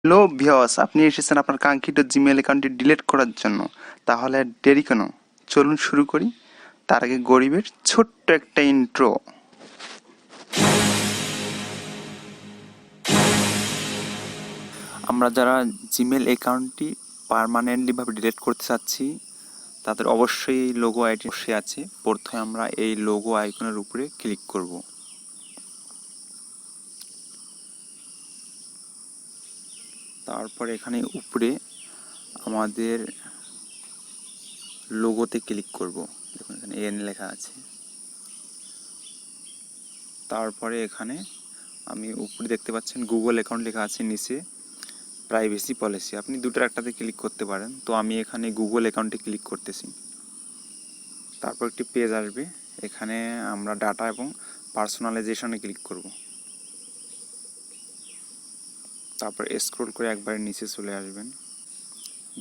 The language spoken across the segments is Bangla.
হ্যালো ভিউয়ার্স, আপনি এসেছেন আপনার কাঙ্ক্ষিত জিমেইল অ্যাকাউন্টটি ডিলিট করার জন্য। তাহলে আর দেরি কেন, চলুন শুরু করি। তার আগে গরিবের ছোট্ট একটা ইন্ট্রো। আমরা যারা জিমেইল অ্যাকাউন্টটি পার্মানেন্টলিভাবে ডিলিট করতে চাচ্ছি তাদের অবশ্যই এই লোগো আইটি অবশ্যই আছে। প্রথমে আমরা এই লোগো আইকনের উপরে ক্লিক করব। তারপর এখানে উপরে আমাদের লোগোতে ক্লিক করব। দেখুন এখানে এন লেখা আছে। তারপরে এখানে আমি উপরে দেখতে পাচ্ছেন গুগল অ্যাকাউন্ট লেখা আছে, নিচে প্রাইভেসি পলিসি। আপনি দুটোর একটাতে ক্লিক করতে পারেন। তো আমি এখানে গুগল অ্যাকাউন্টে ক্লিক করতেছি। তারপর একটি পেজ আসবে, এখানে আমরা ডাটা এবং পার্সোনালাইজেশনে ক্লিক করব। তারপর স্ক্রল করে একবারে নিচে চলে আসবেন,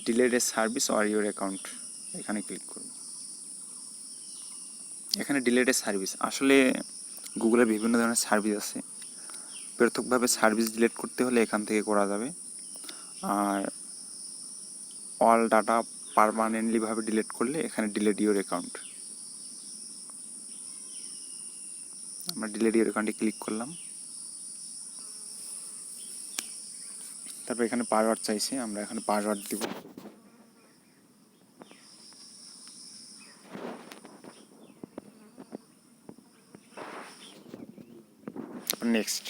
delete a service or your account, এখানে ক্লিক করব। এখানে ডিলিট এ সার্ভিস, আসলে গুগলে বিভিন্ন ধরনের সার্ভিস আছে। পৃথকভাবে সার্ভিস ডিলিট করতে হলে এখান থেকে করা যাবে, আর অল ডাটা পার্মানেন্টলিভাবে ডিলিট করলে এখানে ডিলিট ইউর অ্যাকাউন্ট। আমরা ডিলিট ইউর অ্যাকাউন্টে ক্লিক করলাম। তারপর এখানে পাসওয়ার্ড চাইছে, আমরা এখানে পাসওয়ার্ড দিব। তারপর নেক্সট।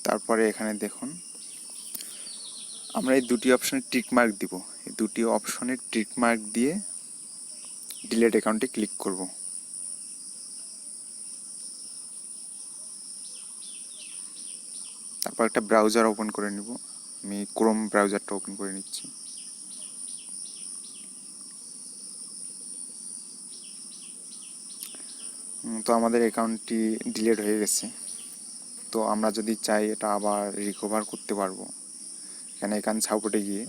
তারপরে এখানে দেখুন আমরা এই দুটি অপশনে টিক মার্ক দিব। এই দুটি অপশনে টিক মার্ক দিয়ে ডিলিট অ্যাকাউন্টে ক্লিক করব। তারপর একটা ব্রাউজার ওপেন করে নিব। আমি ক্রোম ব্রাউজারটা ওপেন করে নিচ্ছি। তো আমাদের অ্যাকাউন্টটি ডিলিট হয়ে গেছে। তো আমরা যদি চাই এটা আবার রিকভার করতে পারবো। এখানে অ্যাকাউন্ট সাপোর্টে গিয়ে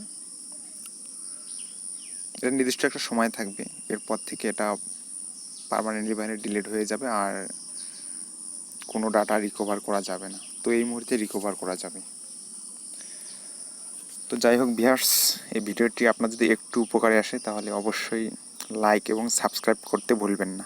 এটা নির্দিষ্ট একটা সময় থাকবে, এরপর থেকে এটা পার্মানেন্টলি বাইরে ডিলিট হয়ে যাবে আর কোনো ডাটা রিকভার করা যাবে না। তো এই মুহূর্তে রিকভার করা যাবে। তো যাই হোক ভিউয়ার্স, এই ভিডিওটি আপনার যদি একটু উপকারে আসে তাহলে অবশ্যই লাইক এবং সাবস্ক্রাইব করতে ভুলবেন না।